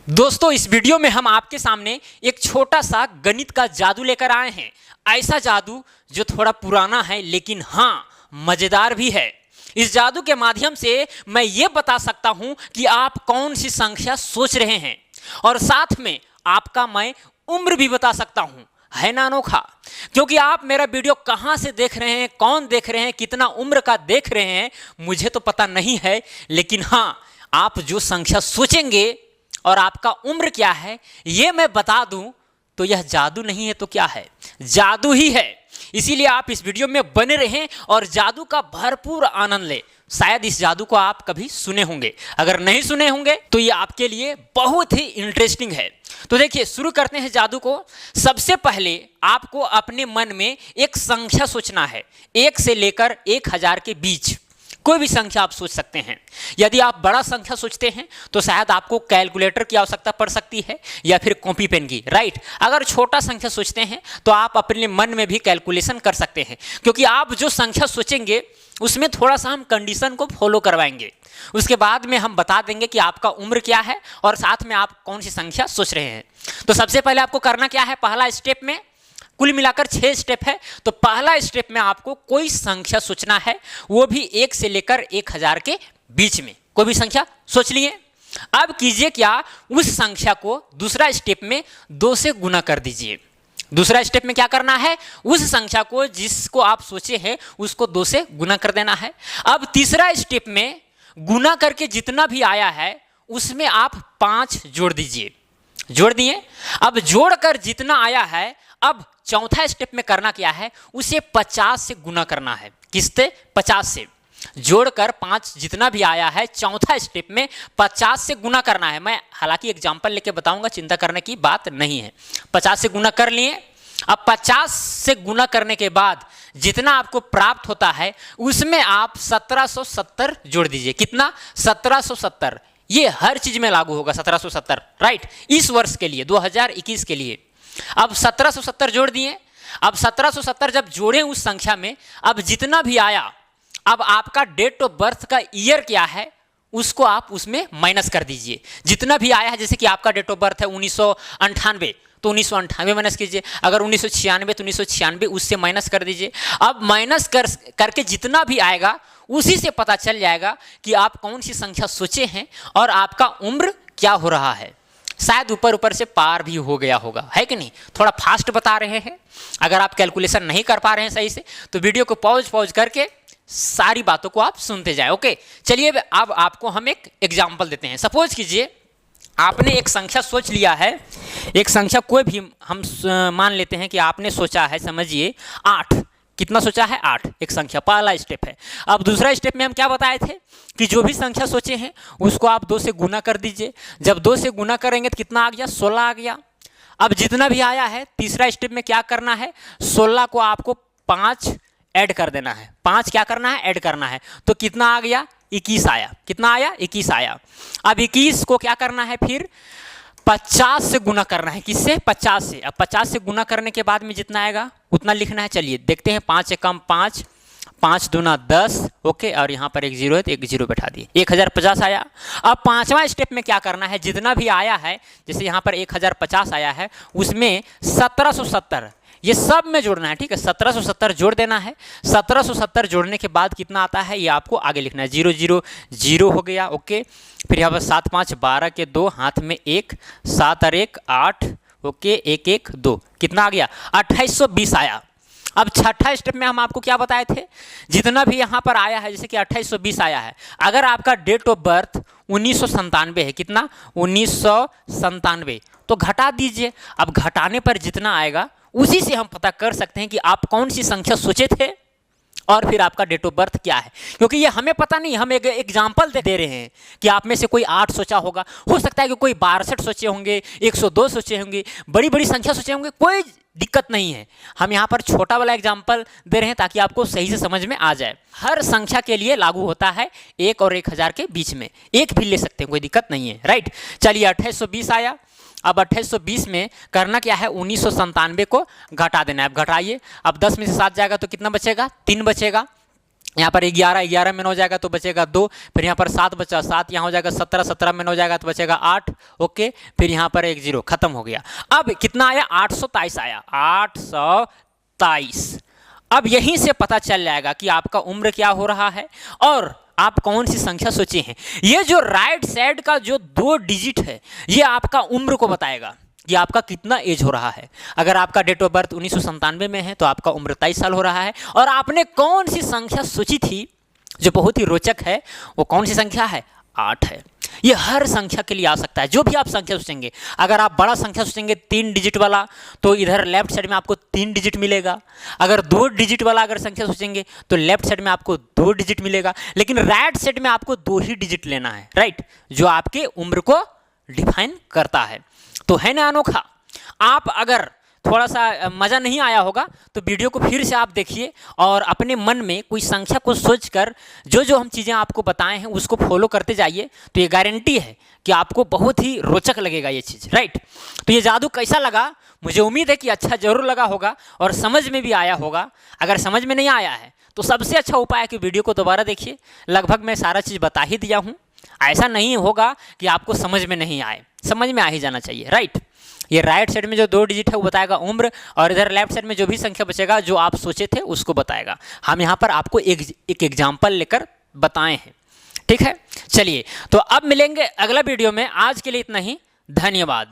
दोस्तों, इस वीडियो में हम आपके सामने एक छोटा सा गणित का जादू लेकर आए हैं। ऐसा जादू जो थोड़ा पुराना है लेकिन हाँ मजेदार भी है। इस जादू के माध्यम से मैं ये बता सकता हूं कि आप कौन सी संख्या सोच रहे हैं और साथ में आपका मैं उम्र भी बता सकता हूं। है ना अनोखा? क्योंकि आप मेरा वीडियो कहां से देख रहे हैं, कौन देख रहे हैं, कितना उम्र का देख रहे हैं मुझे तो पता नहीं है, लेकिन हाँ आप जो संख्या सोचेंगे और आपका उम्र क्या है ये मैं बता दूं तो यह जादू नहीं है तो क्या है? जादू ही है। इसीलिए आप इस वीडियो में बने रहें और जादू का भरपूर आनंद लें। शायद इस जादू को आप कभी सुने होंगे, अगर नहीं सुने होंगे तो ये आपके लिए बहुत ही इंटरेस्टिंग है। तो देखिए, शुरू करते हैं जादू को। सबसे पहले आपको अपने मन में एक संख्या सोचना है, 1 से लेकर 1000 के बीच कोई भी संख्या आप सोच सकते हैं। यदि आप बड़ा संख्या सोचते हैं तो शायद आपको कैलकुलेटर की आवश्यकता पड़ सकती है या फिर कॉपी पेन की, राइट। अगर छोटा संख्या सोचते हैं तो आप अपने मन में भी कैलकुलेशन कर सकते हैं, क्योंकि आप जो संख्या सोचेंगे उसमें थोड़ा सा हम कंडीशन को फॉलो करवाएंगे। उसके बाद में हम बता देंगे कि आपका उम्र क्या है और साथ में आप कौन सी संख्या सोच रहे हैं। तो सबसे पहले आपको करना क्या है, पहला स्टेप में कुल मिलाकर 6 स्टेप है। तो पहला स्टेप में आपको कोई संख्या सोचना है, वो भी 1 से लेकर 1000 के बीच में कोई भी संख्या सोच लिए। अब कीजिए क्या, उस संख्या को दूसरा स्टेप में 2 से गुना कर दीजिए। दूसरा स्टेप में क्या करना है, उस संख्या को जिसको आप सोचे हैं उसको 2 से गुना कर देना है। अब तीसरा स्टेप में गुना करके जितना भी आया है उसमें आप 5 जोड़ दीजिए। जोड़ दिए। अब जोड़कर जितना आया है, अब चौथा स्टेप में करना क्या है, उसे 50 से गुना करना है। किससे? 50 से। जोड़कर 5 जितना भी आया है चौथा स्टेप में 50 से गुना करना है। मैं हालांकि एग्जांपल लेके बताऊंगा, चिंता करने की बात नहीं है। 50 से गुना कर लिए। अब 50 से गुना करने के बाद जितना आपको प्राप्त होता है उसमें आप 1770 जोड़ दीजिए। कितना? 1770। ये हर चीज में लागू होगा 1770, राइट, इस वर्ष के लिए 2021 के लिए। अब 1770 जोड़ दिए। अब 1770 जब जोड़े उस संख्या में, अब जितना भी आया, अब आपका डेट ऑफ बर्थ का ईयर क्या है उसको आप उसमें माइनस कर दीजिए। जितना भी आया है, जैसे कि आपका डेट ऑफ बर्थ है 1998 तो 1998 माइनस कीजिए। अगर 1996 तो 1996 उससे माइनस कर दीजिए। अब माइनस करके जितना भी आएगा उसी से पता चल जाएगा कि आप कौन सी संख्या सोचे हैं और आपका उम्र क्या हो रहा है। शायद ऊपर ऊपर से पार भी हो गया होगा, है कि नहीं? थोड़ा फास्ट बता रहे हैं। अगर आप कैलकुलेशन नहीं कर पा रहे हैं सही से तो वीडियो को पॉज करके सारी बातों को आप सुनते जाए। ओके, चलिए अब आपको हम एक एग्जाम्पल देते हैं। सपोज कीजिए आपने एक संख्या सोच लिया है, एक संख्या कोई भी हम मान लेते हैं कि आपने सोचा है, समझिए 8। कितना सोचा है? 8। एक संख्या, पहला स्टेप है। अब दूसरा स्टेप में हम क्या बताए थे कि जो भी संख्या सोचे हैं उसको आप 2 से गुना कर दीजिए। जब 2 से गुना करेंगे तो कितना आ गया? 16 आ गया। अब जितना भी आया है तीसरा स्टेप में क्या करना है, 16 को आपको 5 ऐड कर देना है। 5 क्या करना है? ऐड करना है। तो कितना आ गया? 21 आया। कितना आया? 21 आया। अब 21 को क्या करना है, फिर 50 से गुना करना है। किससे? 50 से। अब 50 से गुना करने के बाद में जितना आएगा उतना लिखना है। चलिए देखते हैं। 5 से कम 5, 5 दूना 10, ओके, और यहाँ पर एक जीरो है तो एक जीरो बैठा दिए, 1050 आया। अब पांचवा स्टेप में क्या करना है, जितना भी आया है, जैसे यहाँ पर 1050 आया है उसमें 1770 ये सब में जोड़ना है, ठीक है। 1770 जोड़ देना है। 1770 जोड़ने के बाद कितना आता है ये आपको आगे लिखना है। 0 0 0 हो गया, ओके। फिर यहाँ पर 7 5 12 के 2, हाथ में 1, 7 और 1 8, ओके, 1 1 2, कितना आ गया? 2820 आया। अब छठा स्टेप में हम आपको क्या बताए थे, जितना भी यहाँ पर आया है, जैसे कि 2820 आया है, अगर आपका डेट ऑफ बर्थ 1997 है, कितना? 1997, तो घटा दीजिए। अब घटाने पर जितना आएगा उसी से हम पता कर सकते हैं कि आप कौन सी संख्या सोचे थे और फिर आपका डेट ऑफ बर्थ क्या है। क्योंकि ये हमें पता नहीं, हम एक एग्जाम्पल दे रहे हैं कि आप में से कोई 8 सोचा होगा, हो सकता है कि कोई 62 सोचे होंगे, 102 सोचे होंगे, बड़ी बड़ी संख्या सोचे होंगे, कोई दिक्कत नहीं है। हम यहाँ पर छोटा वाला एग्जाम्पल दे रहे हैं ताकि आपको सही से समझ में आ जाए। हर संख्या के लिए लागू होता है 1 और 1000 के बीच में, 1 भी ले सकते हैं, कोई दिक्कत नहीं है, राइट। चलिए 2820 आया। अब 2820 में करना क्या है, 1997 को घटा देना है। अब घटाइए। अब 10 में से 7 जाएगा तो कितना बचेगा? 3 बचेगा। यहाँ पर 11 में 9 जाएगा तो बचेगा 2, फिर यहाँ पर 7 बचा, 7 यहाँ हो जाएगा 17 में 9 जाएगा तो बचेगा 8। ओके, फिर यहाँ पर एक 0, खत्म हो गया। अब कितना आया? 823 आया, 823। अब यहीं से पता चल जाएगा कि आपका उम्र क्या हो रहा है और आप कौन सी संख्या सोचे हैं। ये जो राइट साइड का जो 2 डिजिट है ये आपका उम्र को बताएगा, ये आपका कितना एज हो रहा है। अगर आपका डेट ऑफ बर्थ 1997 में है तो आपका उम्र 23 साल हो रहा है। और आपने कौन सी संख्या सोची थी जो बहुत ही रोचक है, वो कौन सी संख्या है? 8 है। ये हर संख्या के लिए आ सकता है, जो भी आप संख्या सोचेंगे। अगर आप बड़ा संख्या सोचेंगे 3 डिजिट वाला तो इधर लेफ्ट साइड में आपको 3 डिजिट मिलेगा। अगर 2 डिजिट वाला अगर संख्या सोचेंगे तो लेफ्ट साइड में आपको 2 डिजिट मिलेगा। लेकिन राइट साइड में आपको 2 ही डिजिट लेना है, राइट, जो आपके उम्र को डिफाइन करता है। तो है ना अनोखा। आप अगर थोड़ा सा मज़ा नहीं आया होगा तो वीडियो को फिर से आप देखिए और अपने मन में कोई संख्या को सोचकर जो जो हम चीज़ें आपको बताए हैं उसको फॉलो करते जाइए, तो ये गारंटी है कि आपको बहुत ही रोचक लगेगा ये चीज़, राइट। तो ये जादू कैसा लगा? मुझे उम्मीद है कि अच्छा ज़रूर लगा होगा और समझ में भी आया होगा। अगर समझ में नहीं आया है तो सबसे अच्छा उपाय है कि वीडियो को दोबारा देखिए। लगभग मैं सारा चीज़ बता ही दिया हूँ। ऐसा नहीं होगा कि आपको समझ में नहीं आए, समझ में आ ही जाना चाहिए, राइट। ये राइट साइड में जो 2 डिजिट है वो बताएगा उम्र, और इधर लेफ्ट साइड में जो भी संख्या बचेगा जो आप सोचे थे उसको बताएगा। हम यहाँ पर आपको एक एग्जाम्पल लेकर बताए हैं, ठीक है। चलिए, तो अब मिलेंगे अगला वीडियो में। आज के लिए इतना ही, धन्यवाद।